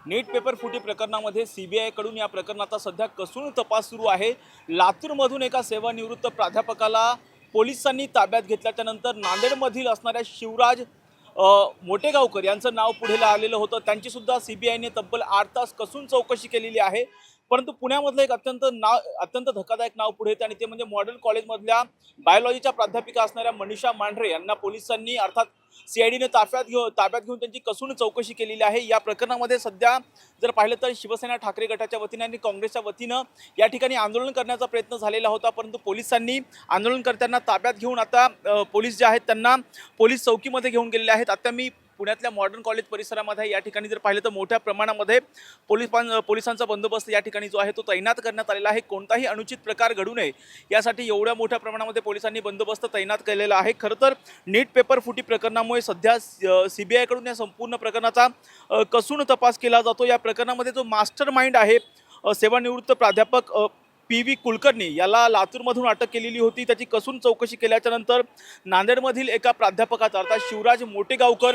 नीट paper फुटी प्रकरणामध्ये CBI कडून या प्रकरणाचा सध्या कसून तपास सुरू आहे। लातूरमधून एका सेवानिवृत्त प्राध्यापकाला पोलिसांनी ताब्यात घेतल्याच्या नंतर नांदेडमधील असणाऱ्या शिवराज मोटेगावकर यांचं नाव पुढे आलेलं होतं। त्यांची सुद्धा सीबीआयने तब्बल 8 तास कसून चौकशी केलेली आहे। परंतु पुण्यामधलं एक अत्यंत धक्कादायक नाव पुढे येतं आणि ते म्हणजे मॉडेल कॉलेजमधल्या बायोलॉजीच्या प्राध्यापिका असणाऱ्या मनीषा मांढरे यांना पोलिसांनी अर्थात सीआयडीने ताब्यात घेऊन त्यांची कसून चौकशी केलेली आहे। या प्रकरणामध्ये सध्या जर पाहिलं तर शिवसेना ठाकरे गटाच्या वतीने आणि काँग्रेसच्या वतीनं या ठिकाणी आंदोलन करण्याचा प्रयत्न झालेला होता, परंतु पोलिसांनी आंदोलनकर्त्यांना ताब्यात घेऊन आता पोलीस जे आहेत त्यांना पोलीस चौकीमध्ये घेऊन गेलेले आहेत। आता मी पुण्यातल्या मॉडर्न कॉलेज परिसरामध्ये या ठिकाणी जर पाहिलं तर मोठ्या प्रमाणामध्ये पोलिसांचा बंदोबस्त या ठिकाणी जो आहे तो तैनात करण्यात आलेला आहे। कोणताही अनुचित प्रकार घडू नये यासाठी एवढ्या मोठ्या प्रमाणामध्ये पोलिसांनी बंदोबस्त तैनात केलेला आहे। खरं तर नीट पेपर फुटी प्रकरणामुळे सध्या सीबीआय कडून या संपूर्ण प्रकरणाचा कसून तपास केला जातो। या प्रकरणामध्ये जो मास्टर माइंड आहे सेवानिवृत्त प्राध्यापक PV कुलकर्णी याला लातूरमधून अटक केलेली होती। त्याची कसून चौकशी केल्याच्या नंतर नांदेडमधील एका प्राध्यापकाचा अर्थात शिवराज मोटेगावकर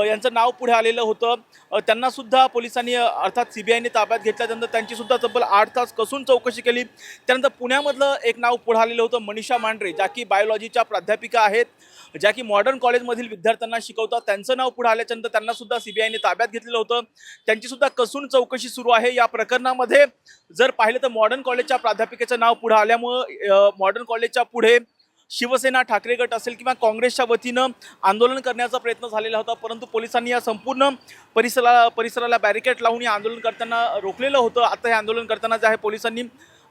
यांचं नाव पुढे आलेलं होतं। त्यांना सुद्धा पोलिसांनी अर्थात सीबीआयने ताब्यात घेतल्यानंतर त्यांची सुद्धा तब्बल 8 तास कसून चौकशी केली। त्यानंतर पुण्यामधलं एक नाव पुढे आलेलं होतं मनीषा मांढरे, ज्या की बायोलॉजीच्या प्राध्यापिका आहेत, ज्या की मॉडर्न कॉलेजमधील विद्यार्थ्यांना शिकवतात। त्यांचं नाव पुढे आल्याच्यानंतर त्यांना सुद्धा सीबीआयने ताब्यात घेतलेलं होतं। त्यांची सुद्धा कसून चौकशी सुरू आहे। या प्रकरणामध्ये जर पाहिलं तर मॉडर्न कॉलेजच्या प्राध्यापिकेचं नाव पुढे आल्यामुळं मॉडर्न कॉलेजच्या पुढे शिवसेना ठाकरे गट असेल किंवा काँग्रेसच्या वतीनं आंदोलन करण्याचा प्रयत्न झालेला होता, परंतु पोलिसांनी या संपूर्ण परिसराला बॅरिकेड लावून या आंदोलनकर्त्यांना रोखलेलं होतं। आता हे आंदोलनकर्त्यांना जे आहे पोलिसांनी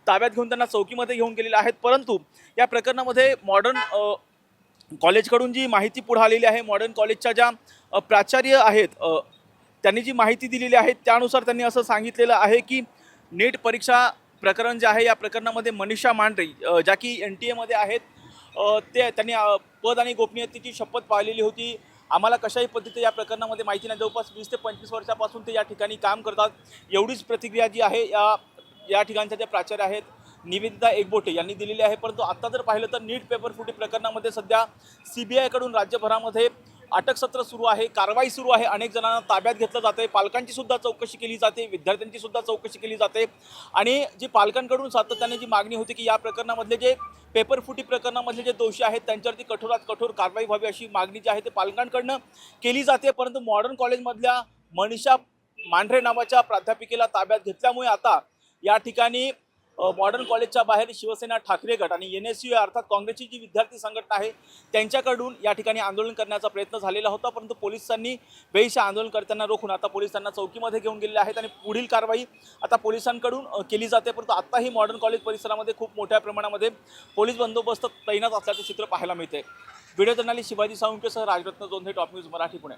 ताब्यात घेऊन त्यांना चौकीमध्ये घेऊन गेलेले आहेत। परंतु या प्रकरणामध्ये मॉडर्न कॉलेजकडून जी माहिती पुढे आलेली आहे, मॉडर्न कॉलेजच्या ज्या प्राचार्य आहेत त्यांनी जी माहिती दिलेली आहे त्यानुसार त्यांनी असं सांगितलेलं आहे की नीट परीक्षा प्रकरण जे आहे या प्रकरणामध्ये मनीषा मांढरे ज्या की NTA मध्ये आहेत त्यांनी पद आणि गोपनीयतेची शपथ पाळलेली होती। आम्हाला कशाही पद्धती या प्रकरणामध्ये माहिती नाही, जवळपास 20 ते 25 वर्षापासून ते या ठिकाणी काम करतात, एवढीच प्रतिक्रिया जी आहे या ठिकाणच्या ज्या प्राचार्य आहेत निवेदिता एकबोटे यांनी दिलेली आहे। परंतु आता जर पाहिलं तर नीट पेपर फुटी प्रकरणामध्ये सध्या सीबीआय कडून राज्यभरामध्ये अटक सत्र सुरू आहे, कारवाई सुरू आहे, अनेक जणांना ताब्यात घेतलं जाते, पालकांची सुद्धा चौकशी केली जाते, विद्यार्थ्यांची सुद्धा चौकशी केली जाते। आणि जी पालकांकडून सातत्याने जी मागणी होती की या प्रकरणामधले जे पेपर फुटी प्रकरणामधले जे दोषी आहेत त्यांच्यावरती कठोरात कठोर कारवाई व्हावी अशी मागणी जी आहे ते पालकांकडनं केली जाते। परंतु मॉडर्न कॉलेजमधल्या मनीषा मांढरे नावाच्या प्राध्यापिकेला ताब्यात घेतल्यामुळे आता या ठिकाणी मॉडर्न कॉलेजच्या बाहेर शिवसेना ठाकरे गट आणि NSU अर्थात काँग्रेसची जी विद्यार्थी संघटना आहे त्यांच्याकडून या ठिकाणी आंदोलन करण्याचा प्रयत्न झालेला होता, परंतु पोलिसांनी बेहिशा आंदोलनकर्त्यांना रोखून आता पोलिसांना चौकीमध्ये घेऊन गेलेले आहेत आणि पुढील कारवाई आता पोलिसांकडून केली जाते। परंतु आताही मॉडर्न कॉलेज परिसरामध्ये खूप मोठ्या प्रमाणामध्ये पोलीस बंदोबस्त तैनात असल्याचं चित्र पाहायला मिळते। व्हिडिओ जर्नलिस्ट शिवाजी साळुंकेसह राजरत्न जोंधे, टॉप न्यूज मराठी, पुणे।